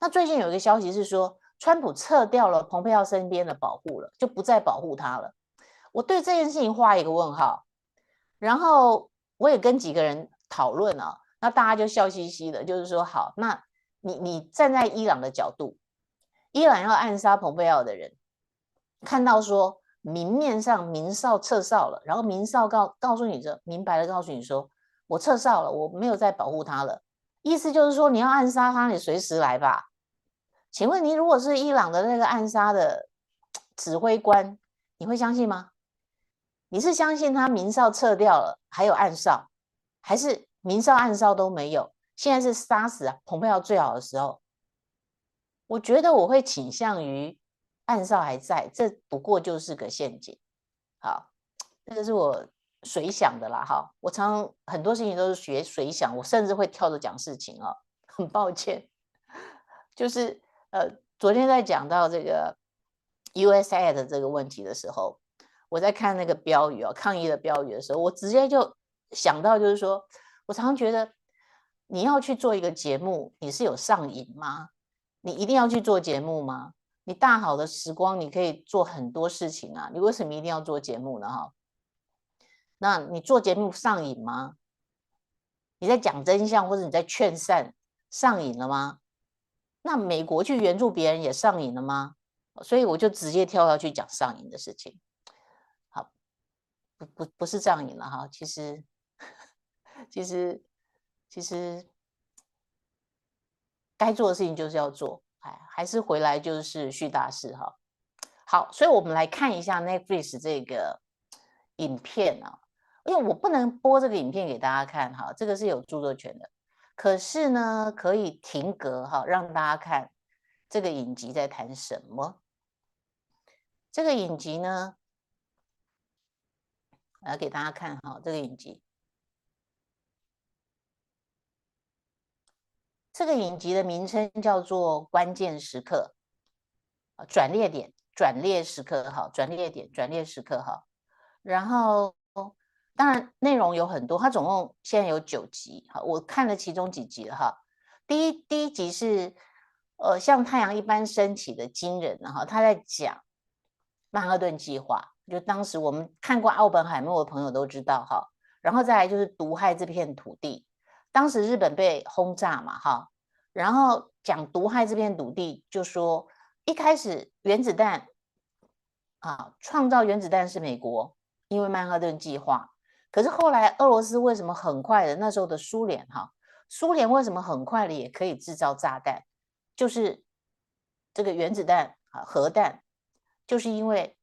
S1: 那最近有一个消息是说，川普撤掉了蓬佩奥身边的保护了，就不再保护他了。我对这件事情画一个问号。然后我也跟几个人讨论啊，那大家就笑嘻嘻的，就是说好，那你站在伊朗的角度，伊朗要暗杀蓬佩奥的人，看到说明面上明哨撤哨了，然后明哨告诉你这明白的告诉你说，我撤哨了，我没有再保护他了，意思就是说你要暗杀他，你随时来吧。请问你如果是伊朗的那个暗杀的指挥官，你会相信吗？你是相信他明哨撤掉了，还有暗哨，还是明哨暗哨都没有？现在是杀死蓬佩奥最好的时候。我觉得我会倾向于暗哨还在，这不过就是个陷阱。好，这个是我随想的啦。哈，我常很多事情都是学随想，我甚至会跳着讲事情哦，很抱歉。就是昨天在讲到这个 USAID 这个问题的时候，我在看那个标语抗议的标语的时候，我直接就想到，就是说我常常觉得你要去做一个节目，你是有上瘾吗？你一定要去做节目吗？你大好的时光你可以做很多事情啊，你为什么一定要做节目呢？哈，那你做节目上瘾吗？你在讲真相或者你在劝善上瘾了吗？那美国去援助别人也上瘾了吗？所以我就直接跳要去讲上瘾的事情。好，不是上瘾了哈，其实该做的事情就是要做，还是回来就是续大事哈。好，所以我们来看一下 Netflix 这个影片啊，因为我不能播这个影片给大家看哈，这个是有著作权的。可是呢，可以停格哈，让大家看这个影集在谈什么。这个影集呢，我要给大家看哈，这个影集。这个影集的名称叫做《关键时刻》，转捩点、转捩时刻哈，转捩点、转捩时刻哈。然后，当然内容有很多，它总共现在有9集哈，我看了其中几集了哈。第一集是像太阳一般升起的惊人哈，他在讲曼哈顿计划，就当时我们看过奥本海默的朋友都知道哈。然后再来就是毒害这片土地，当时日本被轰炸嘛哈，然后讲毒害这片土地，就说一开始原子弹创造原子弹是美国，因为曼哈顿计划。可是后来俄罗斯为什么很快的，那时候的苏联苏联为什么很快的也可以制造炸弹？就是这个原子弹核弹，就是因为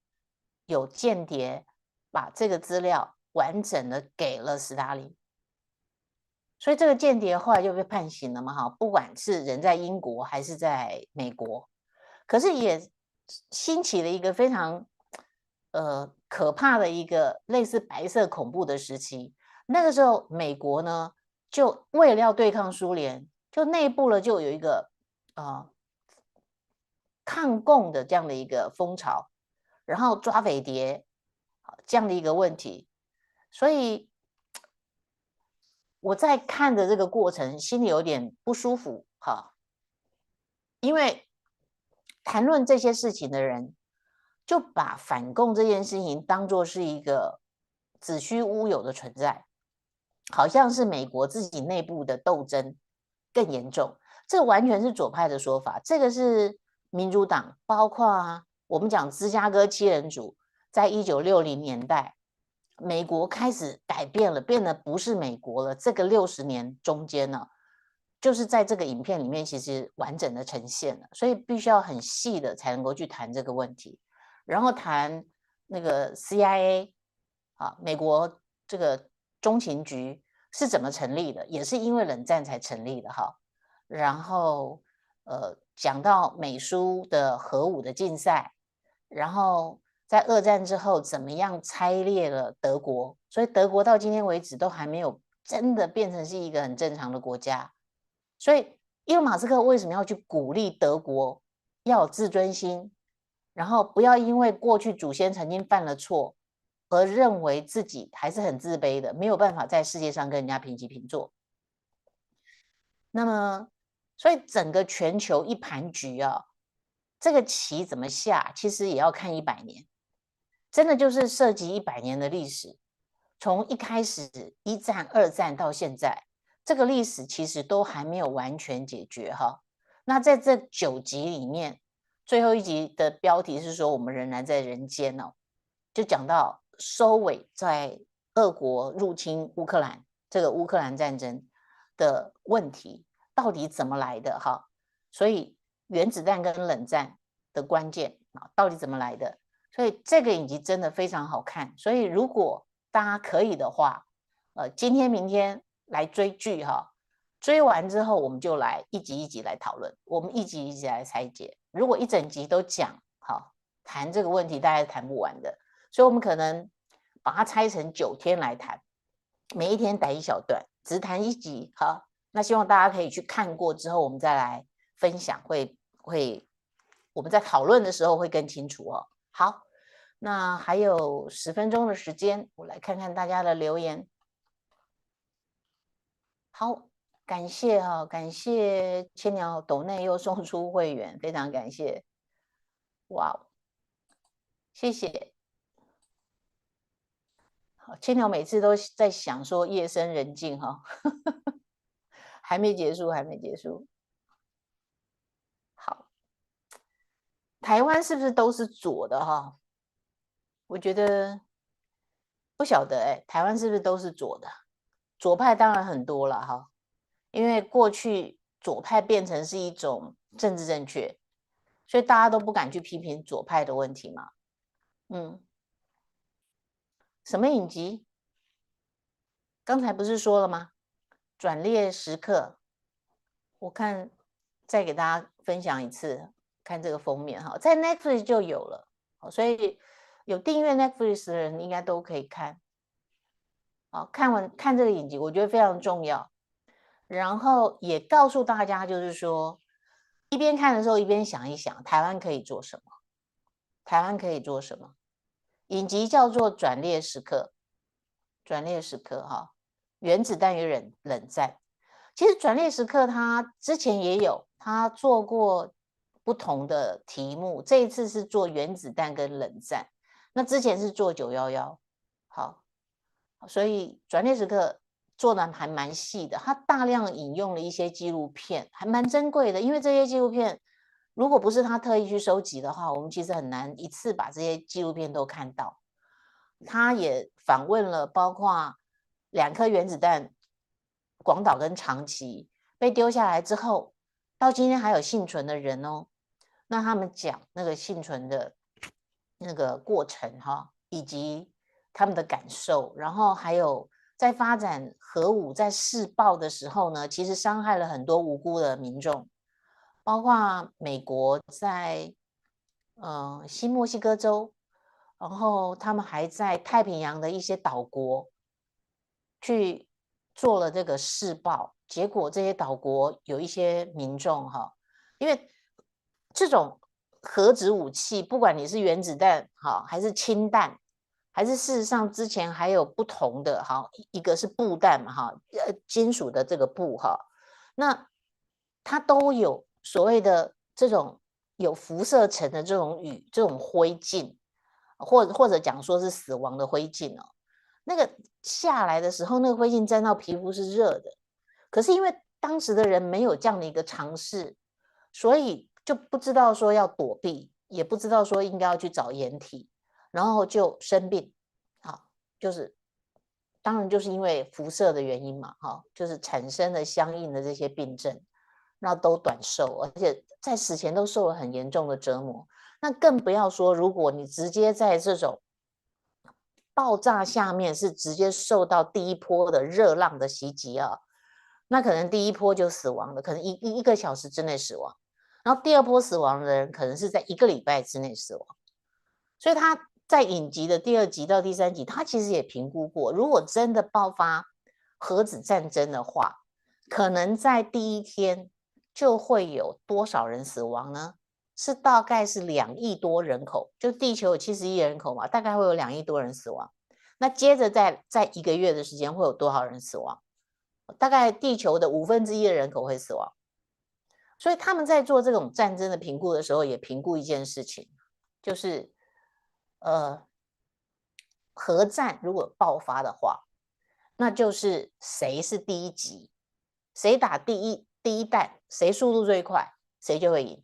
S1: 有间谍把这个资料完整的给了斯大林，所以这个间谍后来就被判刑了嘛不管是人在英国还是在美国，可是也兴起了一个非常可怕的一个类似白色恐怖的时期。那个时候美国呢，就为了要对抗苏联，就内部了就有一个抗共的这样的一个风潮，然后抓匪谍这样的一个问题。所以我在看的这个过程心里有点不舒服因为谈论这些事情的人就把反共这件事情当作是一个子虚乌有的存在，好像是美国自己内部的斗争更严重。这完全是左派的说法，这个是民主党，包括我们讲芝加哥7人组，在1960年代美国开始改变了，变得不是美国了。这个60年中间呢，就是在这个影片里面其实完整的呈现了，所以必须要很细的才能够去谈这个问题。然后谈那个 CIA 美国这个中情局是怎么成立的，也是因为冷战才成立的然后讲到美苏的核武的竞赛，然后在二战之后怎么样拆裂了德国，所以德国到今天为止都还没有真的变成是一个很正常的国家。所以伊隆马斯克为什么要去鼓励德国要有自尊心，然后不要因为过去祖先曾经犯了错而认为自己还是很自卑的，没有办法在世界上跟人家平起平坐。那么所以整个全球一盘局这个棋怎么下其实也要看100年，真的就是涉及100年的历史，从一开始1战2战到现在，这个历史其实都还没有完全解决那在这9集里面，最后一集的标题是说我们仍然在人间就讲到收尾在俄国入侵乌克兰这个乌克兰战争的问题到底怎么来的所以原子弹跟冷战的关键到底怎么来的？所以这个影集真的非常好看。所以如果大家可以的话，今天明天来追剧追完之后我们就来一集一集来讨论，我们一集一集来拆解。如果一整集都讲谈这个问题，大概谈不完的。所以我们可能把它拆成9天来谈，每一天逮一小段，只谈1集那希望大家可以去看过之后，我们再来分享，我们在讨论的时候会更清楚好，那还有10分钟的时间，我来看看大家的留言。好，感谢感谢千鸟抖内又送出会员，非常感谢，哇，谢谢。千鸟每次都在想说夜深人静还没结束，还没结束。好，台湾是不是都是左的我觉得不晓得台湾是不是都是左的？左派当然很多了因为过去左派变成是一种政治正确，所以大家都不敢去批评左派的问题嘛。什么影集？刚才不是说了吗？转捩时刻我看再给大家分享一次，看这个封面哈，在 Netflix 就有了，所以有订阅 Netflix 的人应该都可以看。看这个影集，我觉得非常重要。然后也告诉大家，就是说，一边看的时候一边想一想，台湾可以做什么？台湾可以做什么？影集叫做《转捩时刻》，转捩时刻哈，原子弹与冷战。其实转捩时刻他之前也有，他做过不同的题目，这一次是做原子弹跟冷战，那之前是做911，好，所以转捩时刻做的还蛮细的，他大量引用了一些纪录片，还蛮珍贵的，因为这些纪录片如果不是他特意去收集的话，我们其实很难一次把这些纪录片都看到。他也访问了包括2颗原子弹，广岛跟长崎被丢下来之后，到今天还有幸存的人哦。那他们讲那个幸存的那个过程哈，以及他们的感受，然后还有在发展核武在试爆的时候呢，其实伤害了很多无辜的民众，包括美国在新墨西哥州。然后他们还在太平洋的一些岛国去做了这个试爆，结果这些岛国有一些民众哈，因为这种核子武器，不管你是原子弹哈，还是氢弹，还是事实上之前还有不同的哈，一个是布弹嘛哈，金属的这个布哈，那它都有所谓的这种有辐射层的这种这种灰烬。或者讲说是死亡的灰烬哦，那个下来的时候，那个灰烬沾到皮肤是热的，可是因为当时的人没有这样的一个尝试，所以就不知道说要躲避，也不知道说应该要去找掩体，然后就生病，好，就是当然就是因为辐射的原因嘛，哈，就是产生了相应的这些病症，那都短寿，而且在死前都受了很严重的折磨。那更不要说，如果你直接在这种爆炸下面是直接受到第一波的热浪的袭击啊，那可能第一波就死亡了，可能一个小时之内死亡，然后第二波死亡的人可能是在1个礼拜之内死亡。所以他在影集的第2集到第3集，他其实也评估过，如果真的爆发核子战争的话，可能在第1天就会有多少人死亡呢？是大概是2亿多人口，就地球有70亿人口嘛，大概会有2亿多人死亡。那接着在1个月的时间会有多少人死亡？大概地球的1/5的人口会死亡。所以他们在做这种战争的评估的时候，也评估一件事情，就是核战如果爆发的话，那就是谁是第1级，谁打第一弹，谁速度最快，谁就会赢。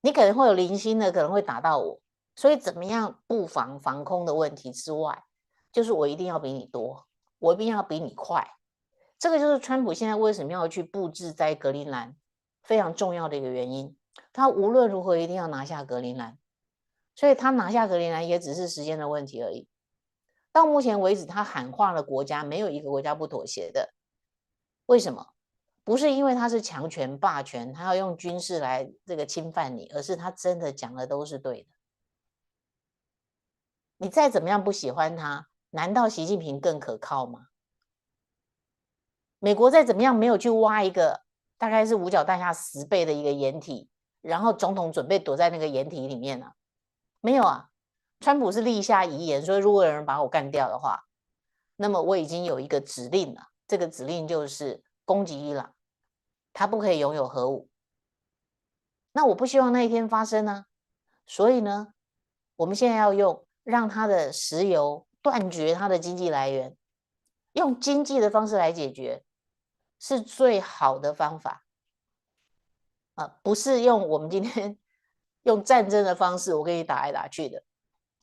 S1: 你可能会有零星的，可能会打到我，所以怎么样布防防空的问题之外，就是我一定要比你多，我一定要比你快。这个就是川普现在为什么要去布置在格陵兰非常重要的一个原因。他无论如何一定要拿下格陵兰，所以他拿下格陵兰也只是时间的问题而已。到目前为止，他喊话了国家，没有一个国家不妥协的。为什么？不是因为他是强权霸权，他要用军事来这个侵犯你，而是他真的讲的都是对的。你再怎么样不喜欢他，难道习近平更可靠吗？美国再怎么样没有去挖一个大概是五角大厦10倍的一个掩体，然后总统准备躲在那个掩体里面啊？没有啊，川普是立下遗言，说如果有人把我干掉的话，那么我已经有一个指令了，这个指令就是攻击伊朗，他不可以拥有核武。那我不希望那一天发生呢，所以呢，我们现在要让他的石油断绝它的经济来源，用经济的方式来解决，是最好的方法不是用我们今天用战争的方式，我可以打来打去的。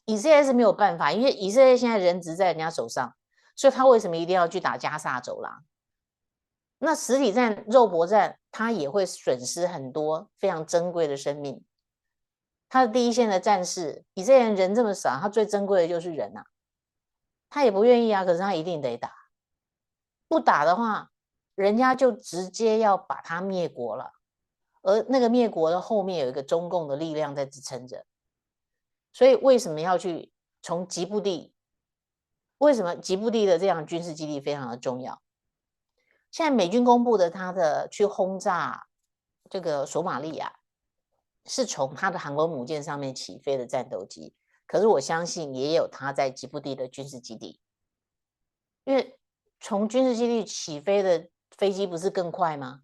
S1: 以色列是没有办法，因为以色列现在人质在人家手上，所以他为什么一定要去打加萨走廊？那实体战、肉搏战，他也会损失很多非常珍贵的生命。他的第一线的战士，以色列人这么少，他最珍贵的就是人啊。他也不愿意啊，可是他一定得打。不打的话，人家就直接要把他灭国了，而那个灭国的后面有一个中共的力量在支撑着，所以为什么要去从吉布地？为什么吉布地的这样军事基地非常的重要？现在美军公布的他的去轰炸这个索马利亚，是从他的航空母舰上面起飞的战斗机，可是我相信也有他在吉布地的军事基地，因为从军事基地起飞的飞机不是更快吗？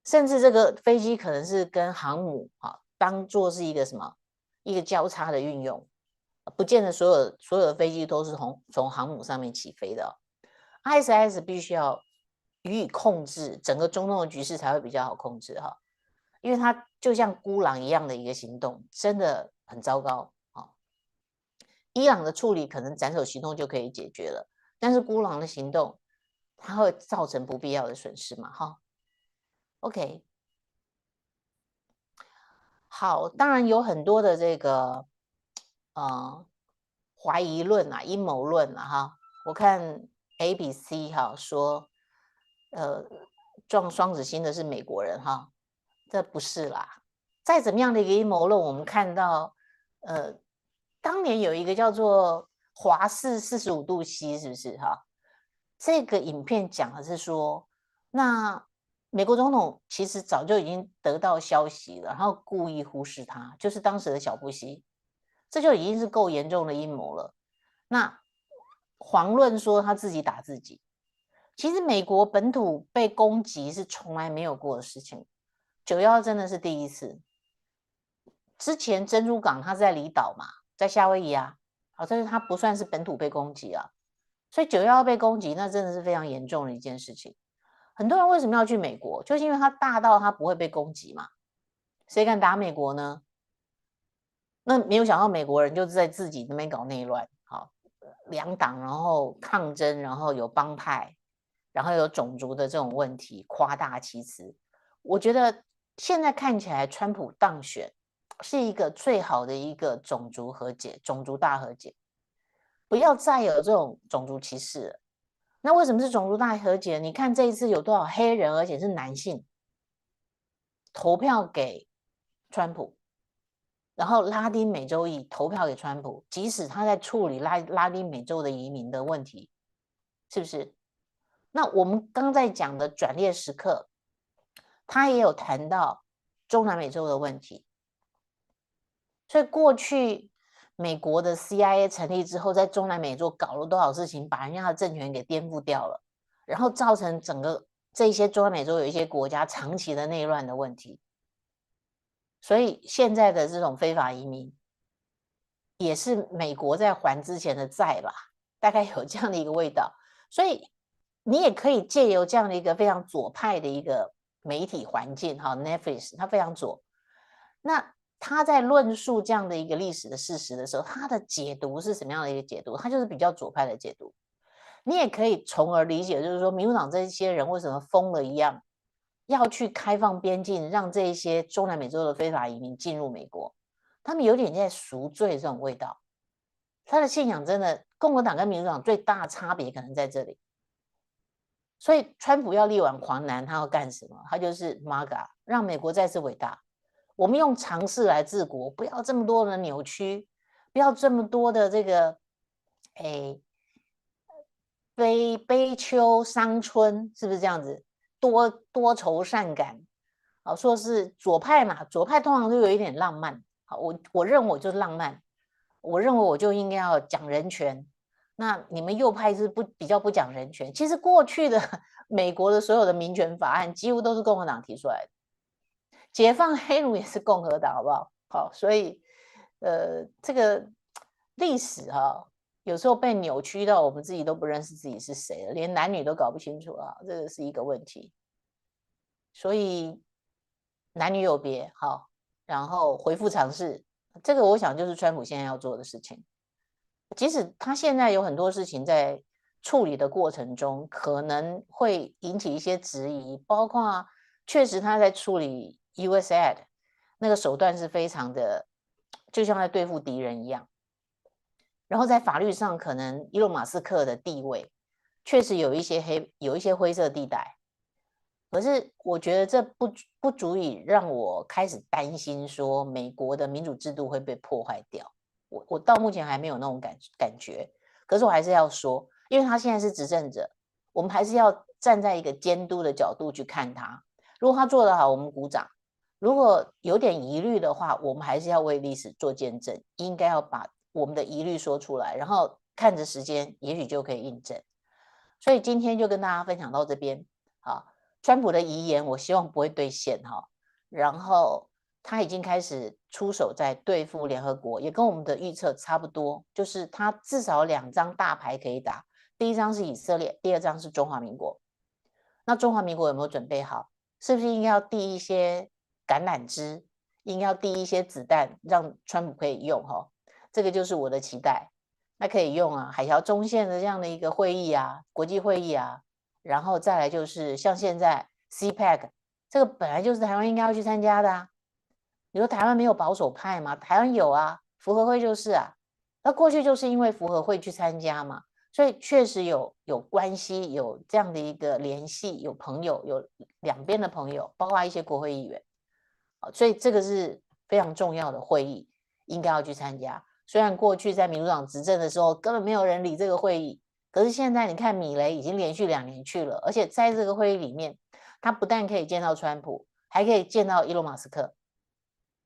S1: 甚至这个飞机可能是跟航母当做是一个什么一个交叉的运用，不见得所有的飞机都是从航母上面起飞的。ISIS 必须要予以控制，整个中东的局势才会比较好控制哈，因为它就像孤狼一样的一个行动，真的很糟糕啊。伊朗的处理可能斩首行动就可以解决了，但是孤狼的行动，它会造成不必要的损失嘛哈。OK， 好，当然有很多的这个怀疑论啊、阴谋论啊哈。我看 ABC 哈说，撞双子星的是美国人哈，这不是啦。再怎么样的一个阴谋论，我们看到当年有一个叫做华氏45度 C， 是不是哈？这个影片讲的是说，那美国总统其实早就已经得到消息了，然后故意忽视他，就是当时的小布希，这就已经是够严重的阴谋了。那遑论说他自己打自己，其实美国本土被攻击是从来没有过的事情，911真的是第一次。之前珍珠港它是在离岛嘛，在夏威夷啊，但是它不算是本土被攻击啊，所以911被攻击那真的是非常严重的一件事情。很多人为什么要去美国？就是因为它大到它不会被攻击嘛。谁敢打美国呢？那没有想到美国人就是在自己那边搞内乱，好，两党然后抗争，然后有帮派，然后有种族的这种问题，夸大其词。我觉得现在看起来，川普当选是一个最好的一个种族和解、种族大和解，不要再有这种种族歧视了。那为什么是种族大和解？你看这一次有多少黑人，而且是男性投票给川普，然后拉丁美洲裔投票给川普，即使他在处理拉丁美洲的移民的问题，是不是？那我们刚在讲的转捩时刻，他也有谈到中南美洲的问题。所以过去美国的 CIA 成立之后，在中南美洲搞了多少事情，把人家的政权给颠覆掉了，然后造成整个这些中南美洲有一些国家长期的内乱的问题。所以现在的这种非法移民，也是美国在还之前的债吧，大概有这样的一个味道。所以你也可以借由这样的一个非常左派的一个媒体环境哈 ，Netflix 它非常左，那他在论述这样的一个历史的事实的时候，他的解读是什么样的一个解读？他就是比较左派的解读。你也可以从而理解，就是说民主党这些人为什么疯了一样，要去开放边境，让这一些中南美洲的非法移民进入美国，他们有点在赎罪这种味道。他的信仰真的，共和党跟民主党最大的差别可能在这里。所以川普要力挽狂澜，他要干什么？他就是 MAGA， 让美国再次伟大。我们用常识来治国，不要这么多的扭曲，不要这么多的这个，悲秋伤春，是不是这样子？多愁善感，好，说是左派嘛，左派通常都有一点浪漫。好，我认为我就是浪漫，我认为我就应该要讲人权。那你们右派是比较不讲人权。其实过去的美国的所有的民权法案，几乎都是共和党提出来的。解放黑奴也是共和党，好不好？好，所以这个历史有时候被扭曲到我们自己都不认识自己是谁了，连男女都搞不清楚啊，这个是一个问题。所以男女有别，好，然后恢复常识，这个我想就是川普现在要做的事情。即使他现在有很多事情在处理的过程中，可能会引起一些质疑，包括确实他在处理 USAID 那个手段是非常的，就像在对付敌人一样。然后在法律上，可能伊隆马斯克的地位确实有一些灰色地带，可是我觉得这不足以让我开始担心说美国的民主制度会被破坏掉。我到目前还没有那种感觉，可是我还是要说，因为他现在是执政者，我们还是要站在一个监督的角度去看他。如果他做得好，我们鼓掌；如果有点疑虑的话，我们还是要为历史做见证，应该要把我们的疑虑说出来，然后看着时间，也许就可以印证。所以今天就跟大家分享到这边。好，川普的遗言，我希望不会兑现哈。然后他已经开始出手在对付联合国，也跟我们的预测差不多，就是他至少2张大牌可以打，第一张是以色列，第二张是中华民国。那中华民国有没有准备好？是不是应该要递一些橄榄枝，应该要递一些子弹，让川普可以用哈？这个就是我的期待。那可以用啊，海峡中线的这样的一个会议啊，国际会议啊，然后再来就是像现在 CPEC， 这个本来就是台湾应该要去参加的啊。你说台湾没有保守派吗？台湾有啊，福和会就是啊。那过去就是因为福和会去参加嘛，所以确实有关系，有这样的一个联系，有朋友，有两边的朋友，包括一些国会议员。所以这个是非常重要的会议，应该要去参加。虽然过去在民主党执政的时候根本没有人理这个会议，可是现在你看米雷已经连续2年去了，而且在这个会议里面，他不但可以见到川普，还可以见到伊隆马斯克，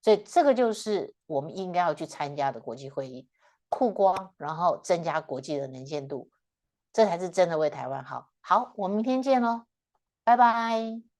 S1: 所以这个就是我们应该要去参加的国际会议，曝光，然后增加国际的能见度，这才是真的为台湾好。好，我们明天见喽，拜拜。